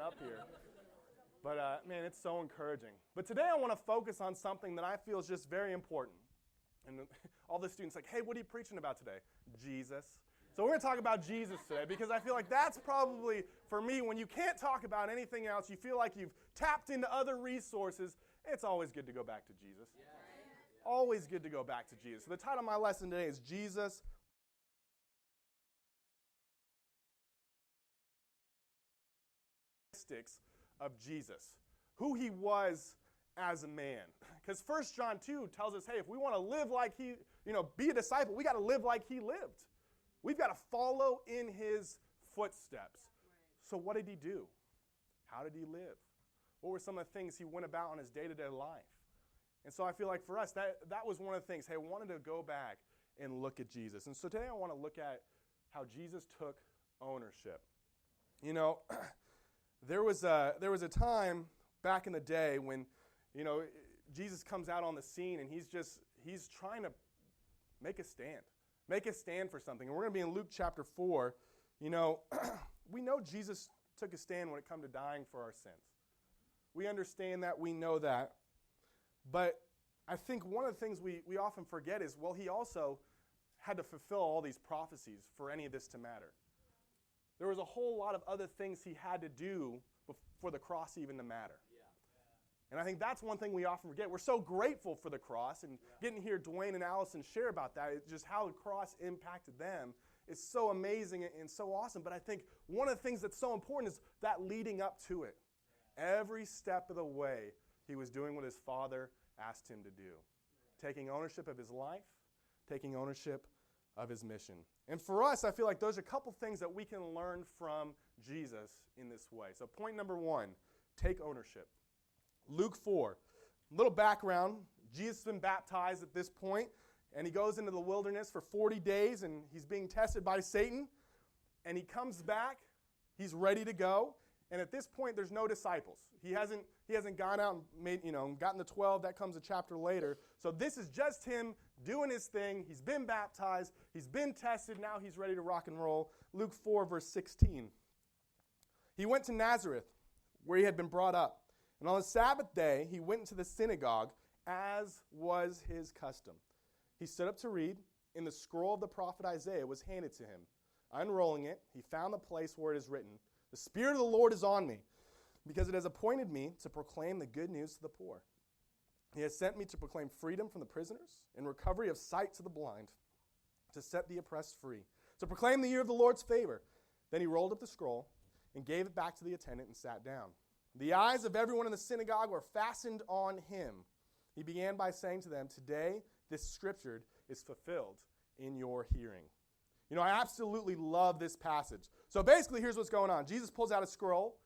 up here. But, man, it's so encouraging. But today I want to focus on something that I feel is just very important. And all the students like, hey, what are you preaching about today? Jesus. So we're going to talk about Jesus today because I feel like that's probably, for me, when you can't talk about anything else, you feel like you've tapped into other resources, it's always good to go back to Jesus. Yeah. Always good to go back to Jesus. So the title of my lesson today is Jesus of Jesus, who he was as a man. Because 1 John 2 tells us, hey, if we want to live like he, be a disciple, we got to live like he lived. We've got to follow in his footsteps. So what did he do? How did he live? What were some of the things he went about in his day-to-day life? And so I feel like for us, that was one of the things. Hey, I wanted to go back and look at Jesus. And so today I want to look at how Jesus took ownership. There was a time back in the day when, Jesus comes out on the scene and he's trying to make a stand for something. And we're going to be in Luke chapter 4. We know Jesus took a stand when it comes to dying for our sins. We understand that. We know that. But I think one of the things we often forget is, well, he also had to fulfill all these prophecies for any of this to matter. There was a whole lot of other things he had to do for the cross even to matter. And I think that's one thing we often forget. We're so grateful for the cross, and getting to hear Dwayne and Allison share about that, it's just how the cross impacted them is so amazing and so awesome. But I think one of the things that's so important is that leading up to it. Every step of the way, he was doing what his Father asked him to do. Taking ownership of his life, taking ownership of his mission. And for us, I feel like there's a couple things that we can learn from Jesus in this way. So point number 1, take ownership. Luke 4, little background. Jesus has been baptized at this point, and he goes into the wilderness for 40 days, and he's being tested by Satan. And he comes back. He's ready to go. And at this point, there's no disciples. He hasn't gone out and gotten the 12. That comes a chapter later. So this is just him doing his thing. He's been baptized. He's been tested. Now he's ready to rock and roll. Luke 4, verse 16. He went to Nazareth, where he had been brought up. And on the Sabbath day, he went into the synagogue, as was his custom. He stood up to read, and the scroll of the prophet Isaiah was handed to him. Unrolling it, he found the place where it is written, "The Spirit of the Lord is on me, because it has appointed me to proclaim the good news to the poor. He has sent me to proclaim freedom from the prisoners and recovery of sight to the blind, to set the oppressed free, to proclaim the year of the Lord's favor." Then he rolled up the scroll and gave it back to the attendant and sat down. The eyes of everyone in the synagogue were fastened on him. He began by saying to them, "Today this scripture is fulfilled in your hearing." I absolutely love this passage. So basically, here's what's going on. Jesus pulls out a scroll,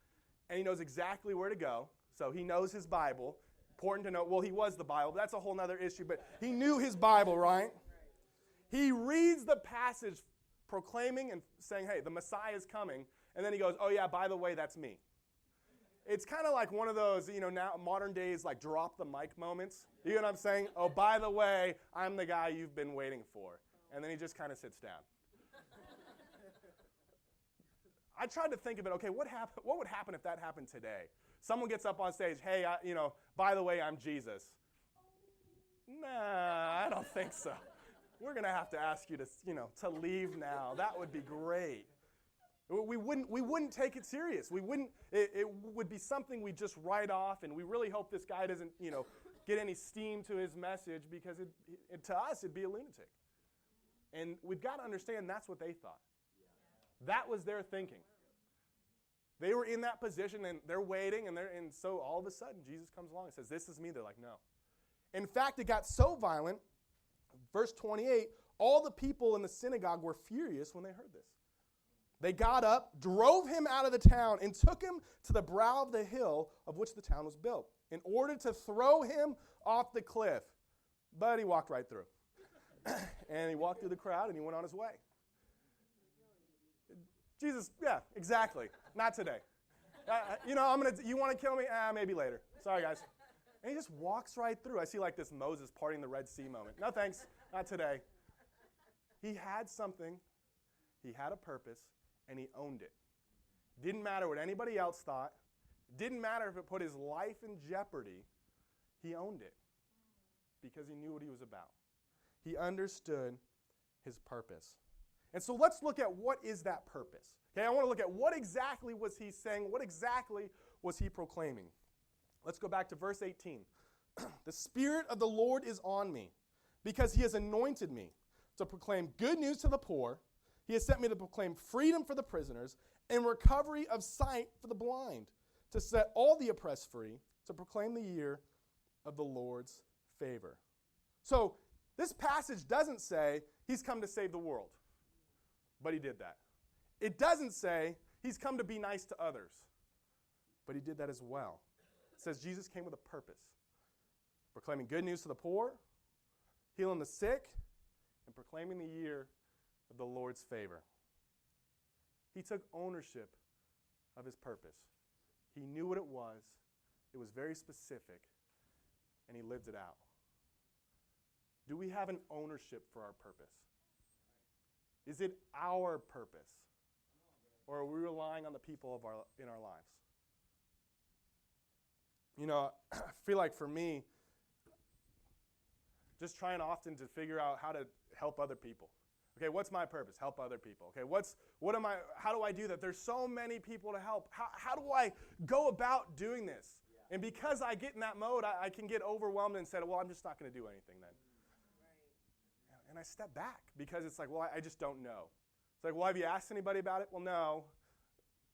and he knows exactly where to go. So he knows his Bible. Important to know, well, he was the Bible. That's a whole other issue, but he knew his Bible, right? He reads the passage proclaiming and saying, hey, the Messiah is coming. And then he goes, oh, yeah, by the way, that's me. It's kind of like one of those, now modern days, like drop the mic moments. You know what I'm saying? Oh, by the way, I'm the guy you've been waiting for. And then he just kind of sits down. I tried to think of it, okay, what would happen if that happened today? Someone gets up on stage, hey, by the way, I'm Jesus. Nah, I don't think so. We're going to have to ask you to leave now. That would be great. We wouldn't take it serious. It would be something we just write off, and we really hope this guy doesn't, get any steam to his message, because to us it'd be a lunatic. And we've got to understand that's what they thought. That was their thinking. They were in that position, and they're waiting, and so all of a sudden Jesus comes along and says, "This is me." They're like, "No." In fact, it got so violent, verse 28, all the people in the synagogue were furious when they heard this. They got up, drove him out of the town, and took him to the brow of the hill of which the town was built, in order to throw him off the cliff. But he walked right through. And he walked through the crowd, and he went on his way. Jesus, yeah, exactly. Not today. You want to kill me? Maybe later. Sorry, guys. And he just walks right through. I see like this Moses parting the Red Sea moment. No thanks, not today. He had something, he had a purpose, and he owned it. Didn't matter what anybody else thought. Didn't matter if it put his life in jeopardy. He owned it because he knew what he was about. He understood his purpose. And so let's look at what is that purpose. Okay, I want to look at what exactly was he saying, what exactly was he proclaiming. Let's go back to verse 18. The Spirit of the Lord is on me because he has anointed me to proclaim good news to the poor. He has sent me to proclaim freedom for the prisoners and recovery of sight for the blind, to set all the oppressed free, to proclaim the year of the Lord's favor. So this passage doesn't say he's come to save the world, but he did that. It doesn't say he's come to be nice to others, but he did that as well. It says Jesus came with a purpose, proclaiming good news to the poor, healing the sick, and proclaiming the year of the Lord's favor. He took ownership of his purpose. He knew what it was very specific, and he lived it out. Do we have an ownership for our purpose? Is it our purpose? Or are we relying on the people in our lives? You know, I feel like for me, just trying often to figure out how to help other people. Okay, what's my purpose? Help other people. Okay, how do I do that? There's so many people to help. How do I go about doing this? Yeah. And because I get in that mode, I can get overwhelmed and say, well, I'm just not going to do anything then. Right. And I step back because it's like, well, I just don't know. It's like, well, have you asked anybody about it? Well, no.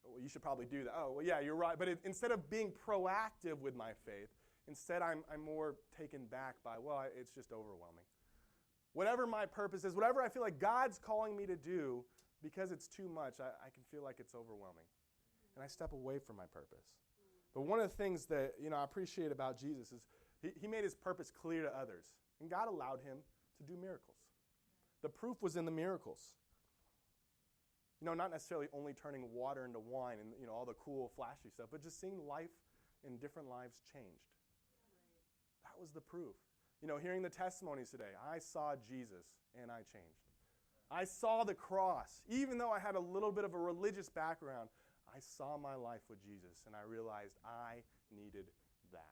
Well, you should probably do that. Oh, well, yeah, you're right. But instead of being proactive with my faith, instead I'm more taken back by, well, it's just overwhelming. Whatever my purpose is, whatever I feel like God's calling me to do, because it's too much, I can feel like it's overwhelming. And I step away from my purpose. But one of the things that I appreciate about Jesus is he made his purpose clear to others. And God allowed him to do miracles. The proof was in the miracles. Not necessarily only turning water into wine and all the cool, flashy stuff, but just seeing life in different lives changed. That was the proof. Hearing the testimonies today, I saw Jesus and I changed. I saw the cross. Even though I had a little bit of a religious background, I saw my life with Jesus and I realized I needed that.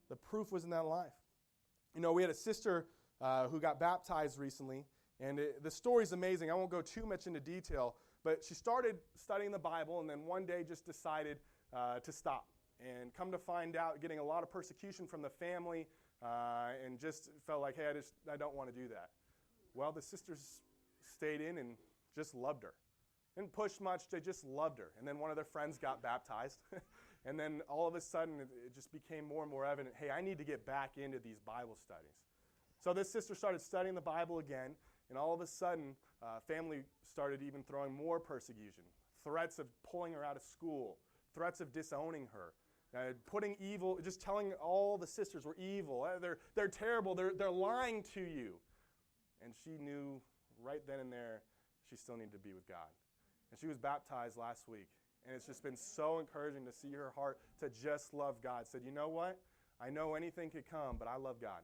The proof was in that life. We had a sister who got baptized recently, and the story's amazing. I won't go too much into detail, but she started studying the Bible and then one day just decided to stop. And come to find out, getting a lot of persecution from the family, and just felt like, hey, I don't want to do that. Well, the sisters stayed in and just loved her. Didn't push much, they just loved her. And then one of their friends got baptized. And then all of a sudden, it just became more and more evident, hey, I need to get back into these Bible studies. So this sister started studying the Bible again, and all of a sudden, family started even throwing more persecution. Threats of pulling her out of school, threats of disowning her. Putting evil, just telling all the sisters were evil. They're terrible. They're lying to you. And she knew right then and there she still needed to be with God. And she was baptized last week. And it's just been so encouraging to see her heart to just love God. Said, you know what? I know anything could come, but I love God.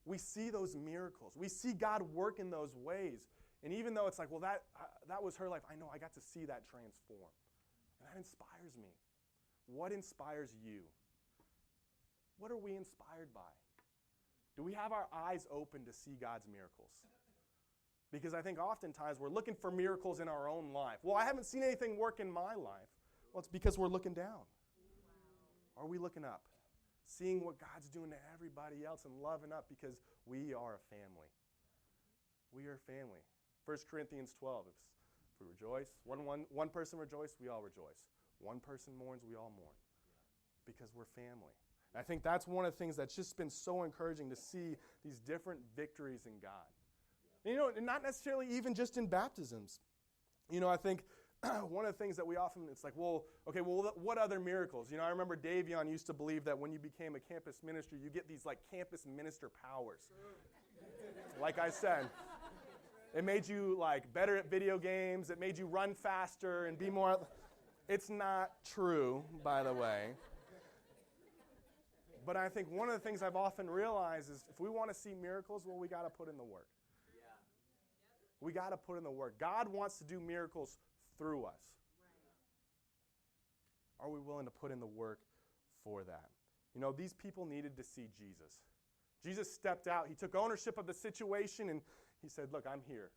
We see those miracles. We see God work in those ways. And even though it's like, well, that was her life, I know I got to see that transform. And that inspires me. What inspires you? What are we inspired by? Do we have our eyes open to see God's miracles? Because I think oftentimes we're looking for miracles in our own life. Well, I haven't seen anything work in my life. Well, it's because we're looking down. Wow. Are we looking up? Seeing what God's doing to everybody else and loving up because we are a family. We are a family. 1 Corinthians 12, if we rejoice, one person rejoice, we all rejoice. One person mourns, we all mourn. Because we're family. And I think that's one of the things that's just been so encouraging to see these different victories in God. And not necessarily even just in baptisms. I think one of the things that we often, it's like, what other miracles? I remember Davion used to believe that when you became a campus minister, you get these like campus minister powers. Like I said, it made you like better at video games. It made you run faster and be more. It's not true, by the way. But I think one of the things I've often realized is if we want to see miracles, well, we got to put in the work. We got to put in the work. God wants to do miracles through us. Are we willing to put in the work for that? These people needed to see Jesus. Jesus stepped out. He took ownership of the situation, and he said, look, I'm here.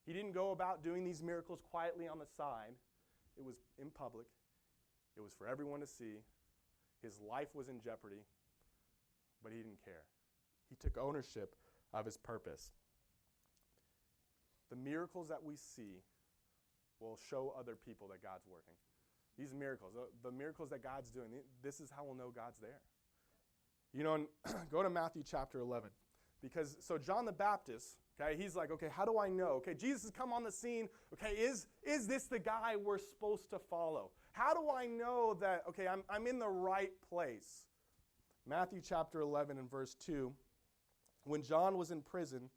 He didn't go about doing these miracles quietly on the side. It was in public. It was for everyone to see. His life was in jeopardy, but he didn't care. He took ownership of his purpose. The miracles that we see will show other people that God's working. These miracles, the miracles that God's doing, this is how we'll know God's there. And go to Matthew chapter 11. So John the Baptist, okay, he's like, okay, how do I know? Okay, Jesus has come on the scene. Okay, is this the guy we're supposed to follow? How do I know that, okay, I'm in the right place? Matthew chapter 11 and verse 2, when John, who was in prison,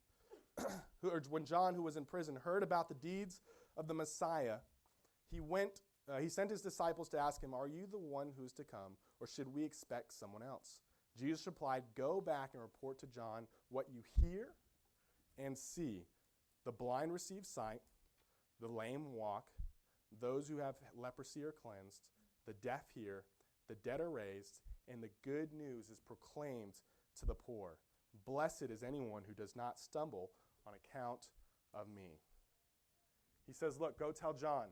heard about the deeds of the Messiah, he sent his disciples to ask him, are you the one who's to come, or should we expect someone else? Jesus replied, go back and report to John what you hear and see. The blind receive sight, the lame walk, those who have leprosy are cleansed, the deaf hear, the dead are raised, and the good news is proclaimed to the poor. Blessed is anyone who does not stumble on account of me. He says, look, go tell John.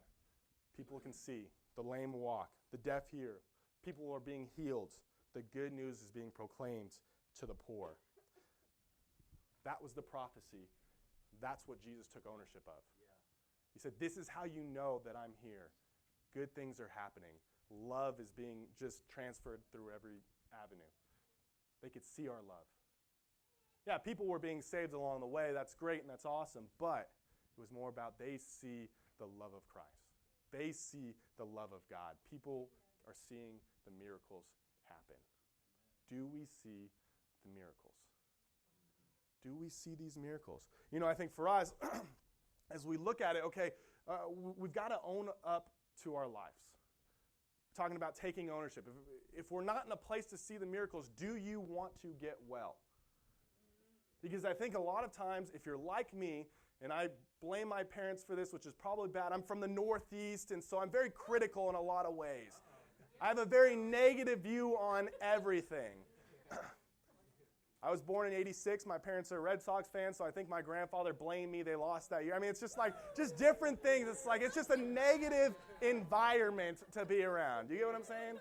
People can see. The lame walk. The deaf hear. People are being healed. The good news is being proclaimed to the poor. That was the prophecy. That's what Jesus took ownership of. Yeah. He said, this is how you know that I'm here. Good things are happening. Love is being just transferred through every avenue. They could see our love. Yeah, people were being saved along the way. That's great and that's awesome. But it was more about they see the love of Christ. They see the love of God. People are seeing the miracles happen. Do we see the miracles? Do we see these miracles? I think for us, as we look at it, okay, we've got to own up to our lives. Talking about taking ownership. If we're not in a place to see the miracles, do you want to get well? Because I think a lot of times, if you're like me, and I blame my parents for this, which is probably bad. I'm from the Northeast, and so I'm very critical in a lot of ways. I have a very negative view on everything. I was born in 86. My parents are Red Sox fans, so I think my grandfather blamed me. They lost that year. I mean, it's just just different things. It's just a negative environment to be around. Do you get what I'm saying?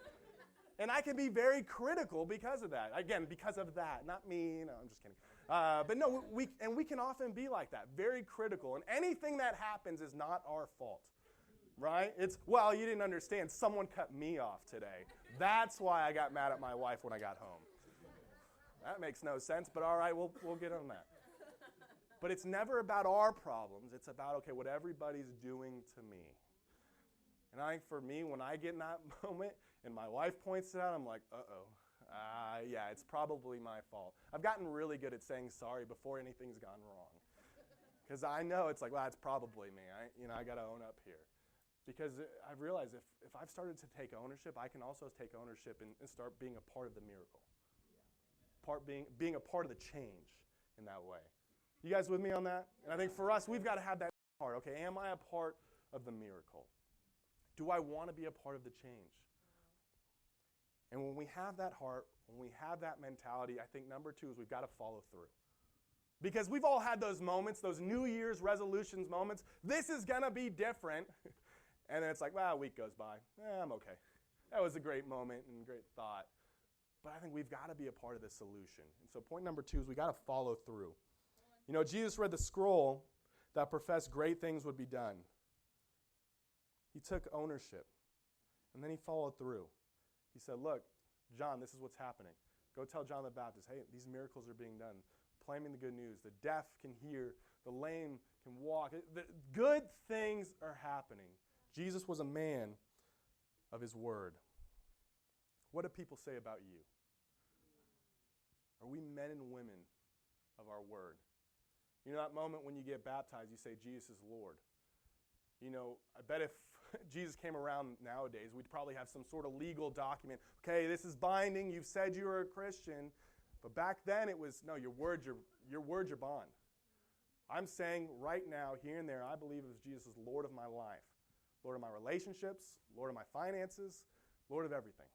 And I can be very critical because of that. Again, because of that. Not me. No, I'm just kidding. But no, we can often be like that, very critical. And anything that happens is not our fault, right? It's, well, you didn't understand. Someone cut me off today. That's why I got mad at my wife when I got home. That makes no sense, but all right, we'll get on that. But it's never about our problems. It's about, okay, what everybody's doing to me. And I think for me, when I get in that moment and my wife points it out, I'm like, uh-oh. Yeah, it's probably my fault. I've gotten really good at saying sorry before anything's gone wrong. Because I know it's like, well, it's probably me. I got to own up here. Because I've realized if I've started to take ownership, I can also take ownership and start being a part of the miracle. Being a part of the change in that way. You guys with me on that? And I think for us, we've got to have that heart. Okay, am I a part of the miracle? Do I want to be a part of the change? And when we have that heart, when we have that mentality, I think number 2 is we've got to follow through. Because we've all had those moments, those New Year's resolutions moments. This is going to be different. And then it's like, well, a week goes by. I'm okay. That was a great moment and great thought. But I think we've got to be a part of the solution. And so point number 2 is we've got to follow through. Jesus read the scroll that professed great things would be done. He took ownership. And then he followed through. He said, look, John, this is what's happening. Go tell John the Baptist, hey, these miracles are being done. Proclaiming the good news. The deaf can hear. The lame can walk. The good things are happening. Jesus was a man of his word. What do people say about you? Are we men and women of our word? That moment when you get baptized, you say, Jesus is Lord. I bet if Jesus came around nowadays, we'd probably have some sort of legal document. Okay, this is binding. You've said you're a Christian. But back then it was, no, your word's your bond. I'm saying right now, here and there, I believe Jesus is Lord of my life. Lord of my relationships, Lord of my finances, Lord of everything.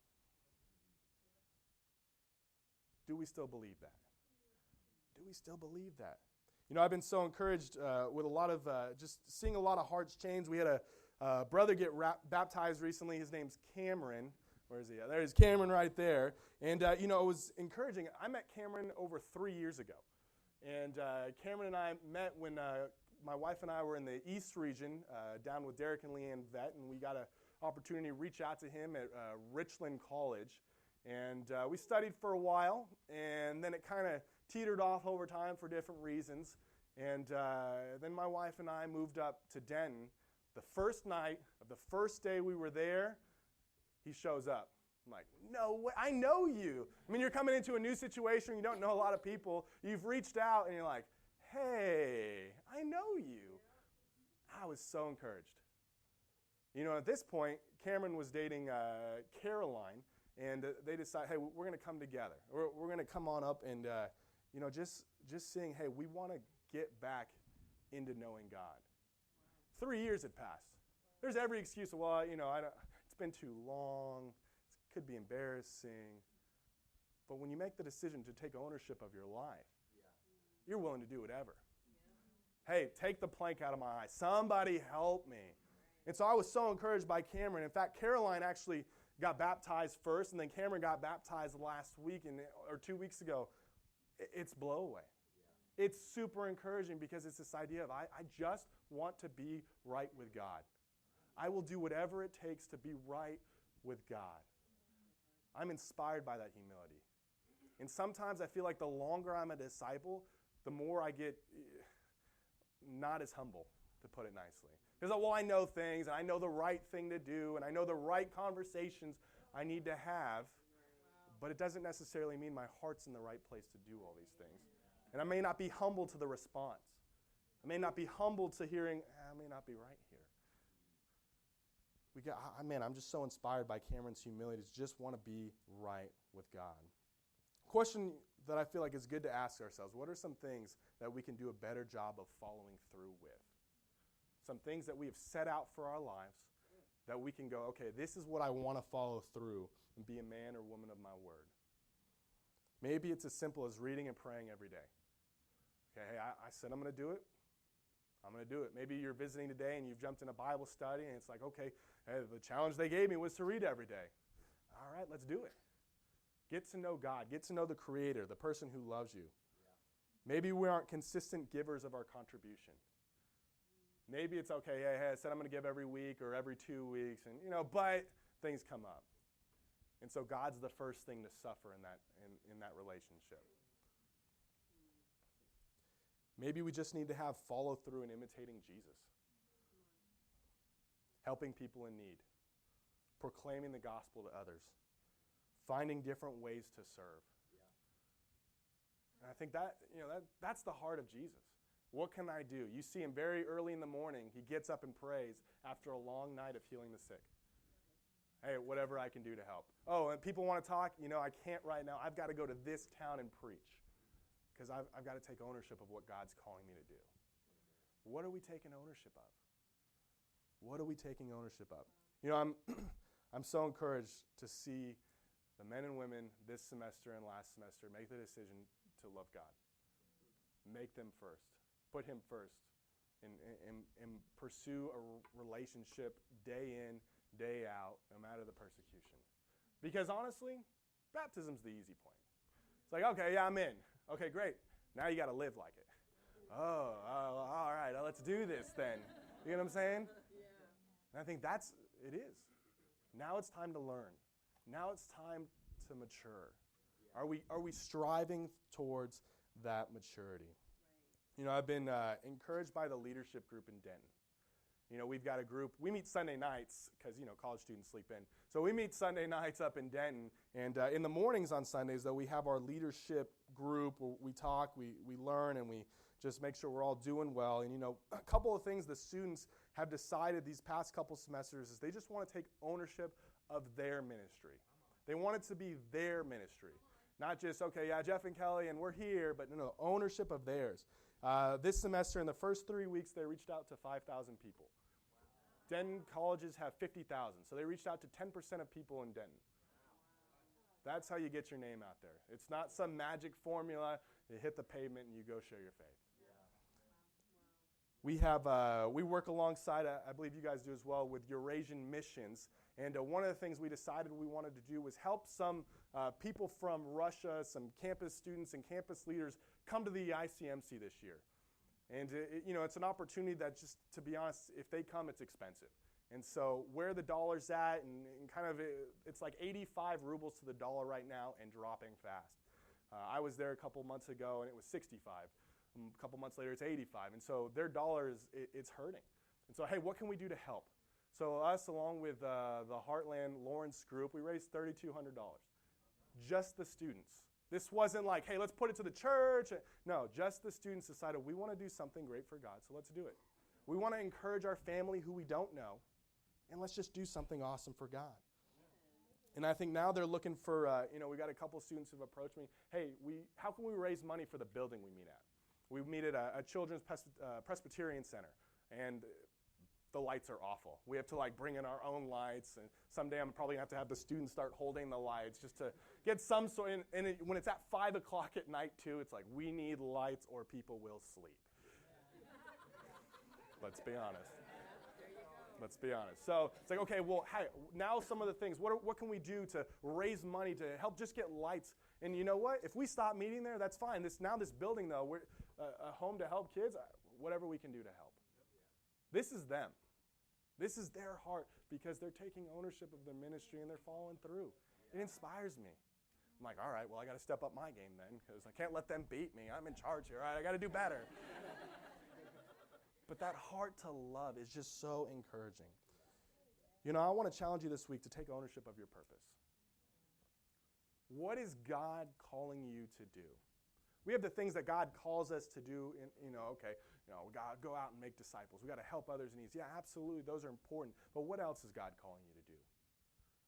Do we still believe that? Do we still believe that? You know, I've been so encouraged with a lot of, just seeing a lot of hearts change. We had a brother get baptized recently. His name's Cameron. Where is he? There's Cameron right there. And, you know, it was encouraging. I met Cameron over 3 years ago. And Cameron and I met when my wife and I were in the East region down with Derek and Leanne Vett, and we got an opportunity to reach out to him at Richland College. And we studied for a while, and then it kind of teetered off over time for different reasons. And then my wife and I moved up to Denton. The first night of the first day we were there, he shows up. I'm like, no way, I know you. I mean, you're coming into a new situation, you don't know a lot of people. You've reached out, and you're like, hey, I know you. I was so encouraged. You know, at this point, Cameron was dating Caroline, and they decided, hey, we're going to come together. We're going to come on up and, you know, just saying, hey, we want to get back into knowing God. 3 years had passed. There's every excuse of, well, you know, it's been too long. It could be embarrassing. But when you make the decision to take ownership of your life, you're willing to do whatever. Hey, take the plank out of my eye. Somebody help me. And so I was so encouraged by Cameron. In fact, Caroline actually got baptized first, and then Cameron got baptized last week or 2 weeks ago. It's blow away. It's super encouraging because it's this idea of I just want to be right with God. I will do whatever it takes to be right with God. I'm inspired by that humility. And sometimes I feel like the longer I'm a disciple, the more I get not as humble, to put it nicely. Because, well, I know things, and I know the right thing to do, and I know the right conversations I need to have, but it doesn't necessarily mean my heart's in the right place to do all these things. And I may not be humble to the response. I may not be humble to hearing, I may not be right here. I'm just so inspired by Cameron's humility to just want to be right with God. Question that I feel like is good to ask ourselves, what are some things that we can do a better job of following through with? Some things that we have set out for our lives that we can go, okay, this is what I want to follow through and be a man or woman of my word. Maybe it's as simple as reading and praying every day. Okay, hey, I said I'm going to do it. I'm going to do it. Maybe you're visiting today and you've jumped in a Bible study and it's like, okay, hey, the challenge they gave me was to read every day. All right, let's do it. Get to know God. Get to know the Creator, the person who loves you. Maybe we aren't consistent givers of our contribution. Maybe it's okay, hey, I said I'm going to give every week or every 2 weeks, and but things come up. And so God's the first thing to suffer in that relationship. Maybe we just need to have follow through in imitating Jesus. Helping people in need. Proclaiming the gospel to others. Finding different ways to serve. And I think that's the heart of Jesus. What can I do? You see him very early in the morning. He gets up and prays after a long night of healing the sick. Hey, whatever I can do to help. Oh, and people want to talk. I can't right now. I've got to go to this town and preach because I've got to take ownership of what God's calling me to do. What are we taking ownership of? What are we taking ownership of? I'm so encouraged to see the men and women this semester and last semester make the decision to love God. Make them first. Put him first. And pursue a relationship day in, day out, no matter the persecution. Because honestly, baptism's the easy point. It's like, okay, yeah, I'm in. Okay, great. Now you got to live like it. Oh, all right, let's do this then. You know what I'm saying? And I think it is. Now it's time to learn. Now it's time to mature. Are we striving towards that maturity? I've been encouraged by the leadership group in Denton. We've got a group. We meet Sunday nights because, college students sleep in. So we meet Sunday nights up in Denton. And in the mornings on Sundays, though, we have our leadership group. We talk, we learn, and we just make sure we're all doing well. And, a couple of things the students have decided these past couple semesters is they just want to take ownership of their ministry. They want it to be their ministry. Not just, okay, yeah, Jeff and Kelly, and we're here, but no, ownership of theirs. This semester, in the first 3 weeks, they reached out to 5,000 people. Denton colleges have 50,000, so they reached out to 10% of people in Denton. That's how you get your name out there. It's not some magic formula. You hit the pavement and you go share your faith. We work alongside, I believe you guys do as well, with Eurasian Missions. And one of the things we decided we wanted to do was help some people from Russia, some campus students and campus leaders come to the ICMC this year. And it's an opportunity that, just to be honest, if they come, it's expensive. And so where the dollar's at, and kind of it's like 85 rubles to the dollar right now and dropping fast. I was there a couple months ago and it was 65. A couple months later it's 85. And so their dollar it's hurting. And so, hey, what can we do to help? So us, along with the Heartland Lawrence group, we raised $3,200. Just the students. This wasn't like, hey, let's put it to the church. No, just the students decided we want to do something great for God, so let's do it. We want to encourage our family who we don't know, and let's just do something awesome for God. And I think now they're looking for, we got a couple students who've approached me. Hey, how can we raise money for the building we meet at? We meet at a children's Presbyterian center, and the lights are awful. We have to bring in our own lights, and someday I'm probably going to have the students start holding the lights just to get some sort. And when it's at 5 o'clock at night too, it's like we need lights or people will sleep. Let's be honest. Let's be honest. So it's like, okay, well, hey, now some of the things. What can we do to raise money to help just get lights? And you know what? If we stop meeting there, that's fine. This building though, we're a home to help kids. Whatever we can do to help. This is them. This is their heart because they're taking ownership of their ministry and they're following through. It inspires me. I'm like, all right, well, I got to step up my game then because I can't let them beat me. I'm in charge here. All right, I got to do better. But that heart to love is just so encouraging. I want to challenge you this week to take ownership of your purpose. What is God calling you to do? We have the things that God calls us to do. We got to go out and make disciples. We got to help others in need. Yeah, absolutely, those are important. But what else is God calling you to do?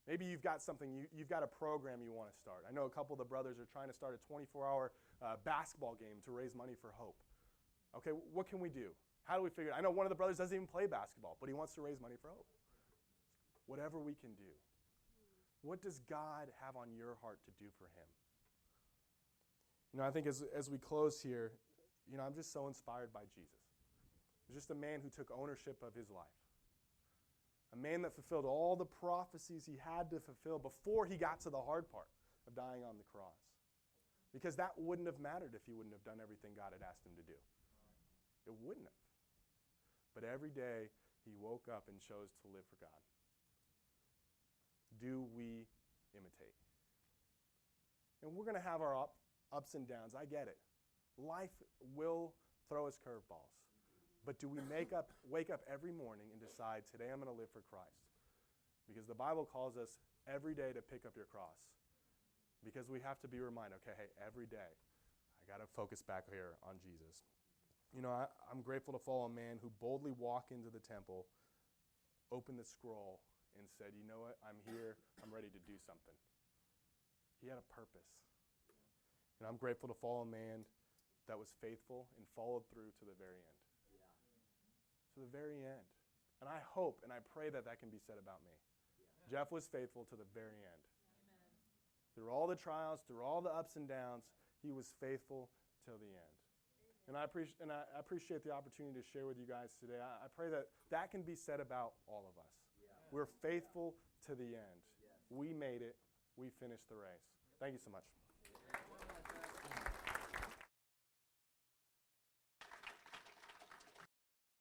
Maybe you've got something, you've got a program you want to start. I know a couple of the brothers are trying to start a 24-hour basketball game to raise money for hope. Okay, what can we do? How do we figure it out? I know one of the brothers doesn't even play basketball, but he wants to raise money for hope. Whatever we can do. What does God have on your heart to do for him? I think as we close here, I'm just so inspired by Jesus. He's just a man who took ownership of his life. A man that fulfilled all the prophecies he had to fulfill before he got to the hard part of dying on the cross. Because that wouldn't have mattered if he wouldn't have done everything God had asked him to do. It wouldn't have. But every day he woke up and chose to live for God. Do we imitate? And we're going to have our ups and downs. I get it. Life will throw us curveballs. But do we wake up every morning and decide, today I'm going to live for Christ? Because the Bible calls us every day to pick up your cross. Because we have to be reminded, okay, hey, every day I got to focus back here on Jesus. I'm grateful to follow a man who boldly walked into the temple, opened the scroll, and said, you know what, I'm here, I'm ready to do something. He had a purpose. And I'm grateful to follow a man that was faithful and followed through to the very end. Yeah. To the very end. And I hope and I pray that can be said about me. Yeah. Jeff was faithful to the very end. Amen. Through all the trials, through all the ups and downs, he was faithful till the end. And I appreciate the opportunity to share with you guys today. I pray that can be said about all of us. Yeah. We're faithful to the end. Yes. We made it. We finished the race. Thank you so much.